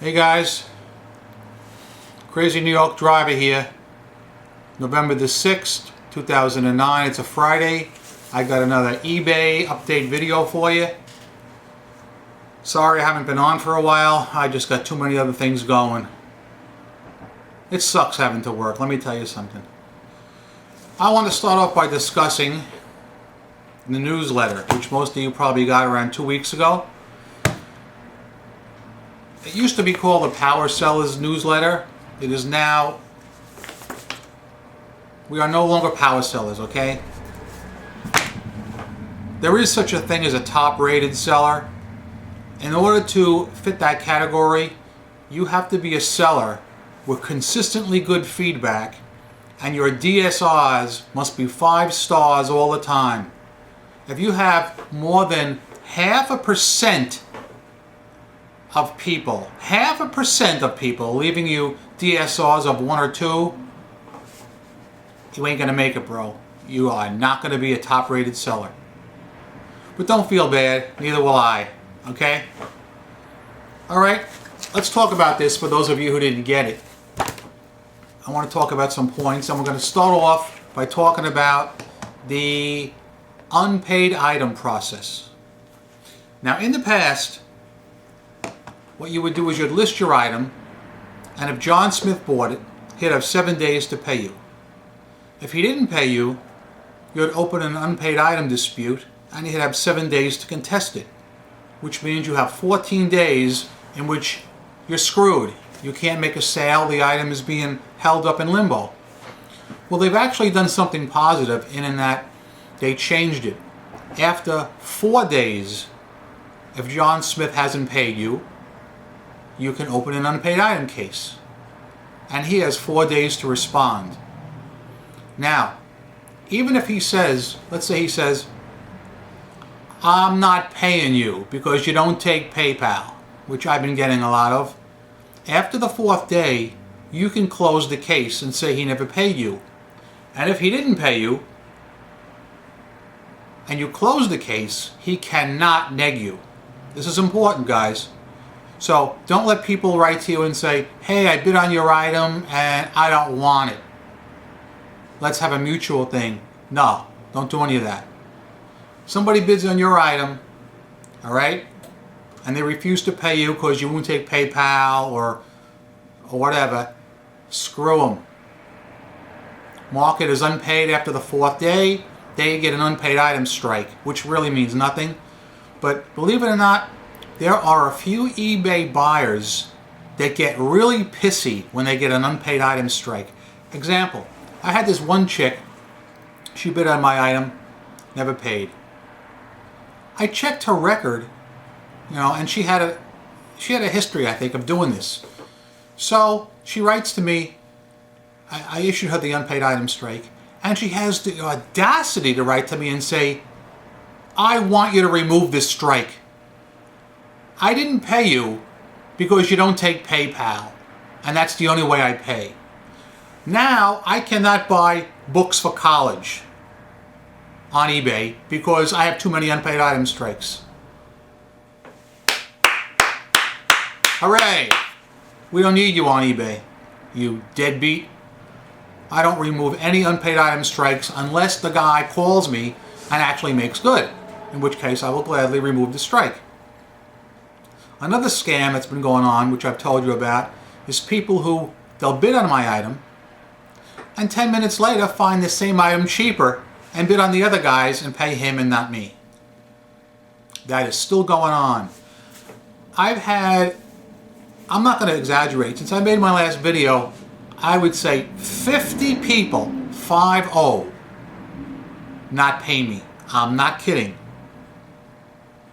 Hey guys, Crazy New York Driver here. November the 6th, 2009. It's a Friday. I got another eBay update video for you. Sorry I haven't been on for a while. I just got too many other things going. It sucks having to work, let me tell you something. I want to start off by discussing the newsletter, which most of you probably got around 2 weeks ago. It used to be called the Power Sellers newsletter. It is now, we are no longer power sellers, okay? There is such a thing as a top rated seller. In order to fit that category, you have to be a seller with consistently good feedback, and your DSRs must be 5 stars all the time. If you have more than 0.5% of people, 0.5% of people leaving you DSRs of 1 or 2, you ain't gonna make it, bro. You are not gonna be a top-rated seller. But don't feel bad, neither will I, okay? Alright, let's talk about this for those of you who didn't get it. I want to talk about some points, and we're going to start off by talking about the unpaid item process. Now, in the past, what you would do is you'd list your item, and if John Smith bought it, he'd have 7 days to pay you. If he didn't pay you, you'd open an unpaid item dispute, and he'd have 7 days to contest it, which means you have 14 days in which you're screwed. You can't make a sale, the item is being held up in limbo. Well, they've actually done something positive in that they changed it. After 4 days, if John Smith hasn't paid you, you can open an unpaid item case. And he has 4 days to respond. Now, even if he says, let's say he says, I'm not paying you because you don't take PayPal, which I've been getting a lot of. After the 4th day, you can close the case and say he never paid you. And if he didn't pay you, and you close the case, he cannot neg you. This is important, guys. So don't let people write to you and say, hey, I bid on your item and I don't want it. Let's have a mutual thing. No, don't do any of that. Somebody bids on your item, all right, and they refuse to pay you because you won't take PayPal or whatever, screw them. Mark it as unpaid after the 4th day. They get an unpaid item strike, which really means nothing. But believe it or not, there are a few eBay buyers that get really pissy when they get an unpaid item strike. Example, I had this one chick, she bid on my item, never paid. I checked her record, and she had a history, I think, of doing this. So she writes to me, I issued her the unpaid item strike, and she has the audacity to write to me and say, I want you to remove this strike. I didn't pay you because you don't take PayPal, and that's the only way I pay. Now I cannot buy books for college on eBay because I have too many unpaid item strikes. Hooray! We don't need you on eBay, you deadbeat. I don't remove any unpaid item strikes unless the guy calls me and actually makes good, in which case I will gladly remove the strike. Another scam that's been going on, which I've told you about, is people who, they'll bid on my item and 10 minutes later find the same item cheaper and bid on the other guys and pay him and not me. That is still going on. I'm not going to exaggerate, since I made my last video, I would say 50 people, 50, not pay me. I'm not kidding.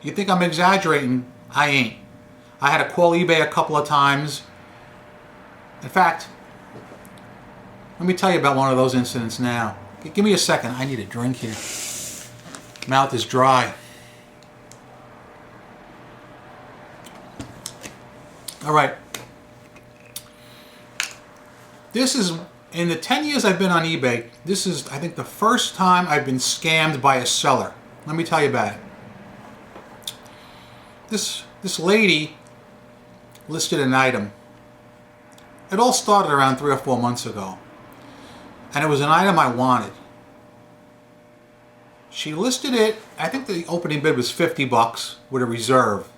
You think I'm exaggerating? I ain't. I had to call eBay a couple of times. In fact, let me tell you about one of those incidents now. Give me a second. I need a drink here. Mouth is dry. All right. This is, in the 10 years I've been on eBay, this is, I think, the first time I've been scammed by a seller. Let me tell you about it. This lady listed an item. It all started around 3 or 4 months ago. And it was an item I wanted. She listed it, I think the opening bid was $50 with a reserve.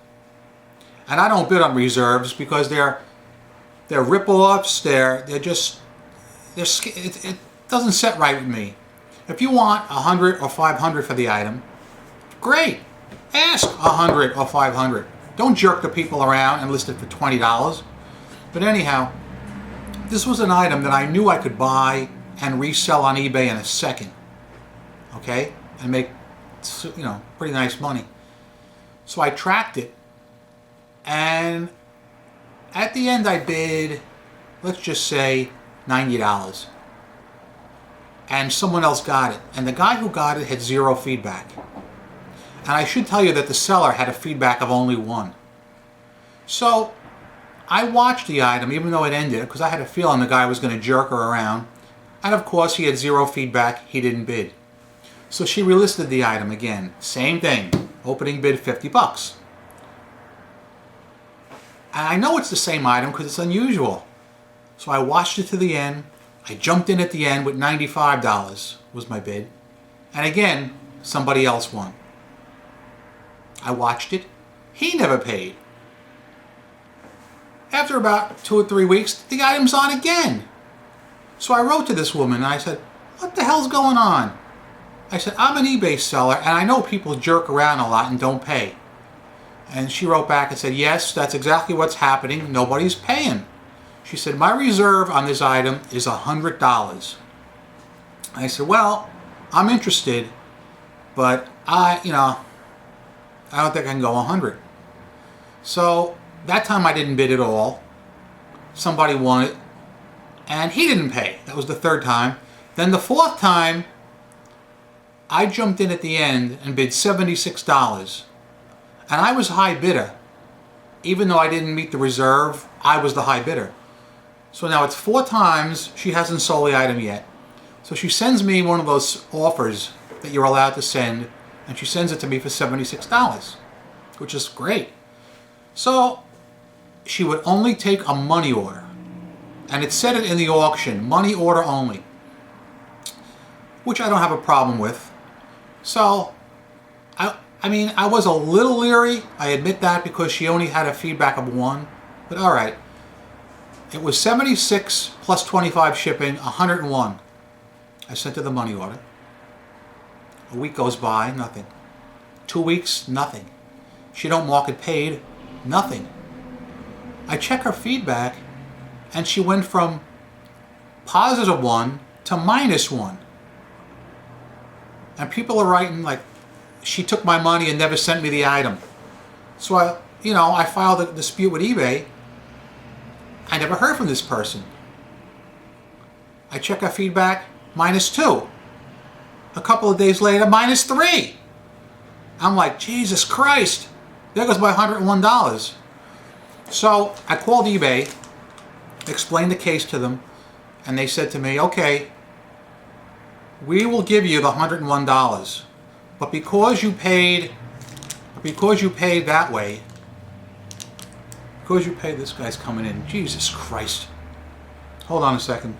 And I don't bid on reserves because they're rip-offs, it doesn't set right with me. If you want $100 or $500 for the item, great. Ask $100 or $500. Don't jerk the people around and list it for $20. But anyhow, this was an item that I knew I could buy and resell on eBay in a second. Okay? And make, pretty nice money. So I tracked it. And at the end I bid, let's just say $90. And someone else got it. And the guy who got it had 0 feedback. And I should tell you that the seller had a feedback of only 1. So I watched the item, even though it ended, because I had a feeling the guy was going to jerk her around. And of course he had 0 feedback, he didn't bid. So she relisted the item again. Same thing. Opening bid $50. And I know it's the same item because it's unusual. So I watched it to the end. I jumped in at the end with $95 was my bid. And again, somebody else won. I watched it. He never paid. After about 2 or 3 weeks, the item's on again. So I wrote to this woman and I said, what the hell's going on? I said, I'm an eBay seller and I know people jerk around a lot and don't pay. And she wrote back and said, yes, that's exactly what's happening. Nobody's paying. She said, my reserve on this item is $100. I said, well, I'm interested, but I don't think I can go 100. So that time I didn't bid at all. Somebody won it, and he didn't pay. That was the 3rd time. Then the 4th time, I jumped in at the end and bid $76. And I was high bidder. Even though I didn't meet the reserve, I was the high bidder. So now it's 4 times she hasn't sold the item yet. So she sends me one of those offers that you're allowed to send, and she sends it to me for $76, which is great. So she would only take a money order. And it said it in the auction, money order only, which I don't have a problem with. So, I was a little leery, I admit that, because she only had a feedback of 1, but alright. It was $76 plus 25 shipping, $101. I sent her the money order. A week goes by, nothing. 2 weeks, nothing. She don't mark it paid, nothing. I check her feedback, and she went from +1 to -1. And people are writing like, she took my money and never sent me the item. So I filed a dispute with eBay. I never heard from this person. I check her feedback, -2. A couple of days later, -3. I'm like, Jesus Christ, there goes my $101. So I called eBay, explained the case to them, and they said to me, okay, we will give you the $101, but because you paid that way, because you paid, this guy's coming in, Jesus Christ. Hold on a second.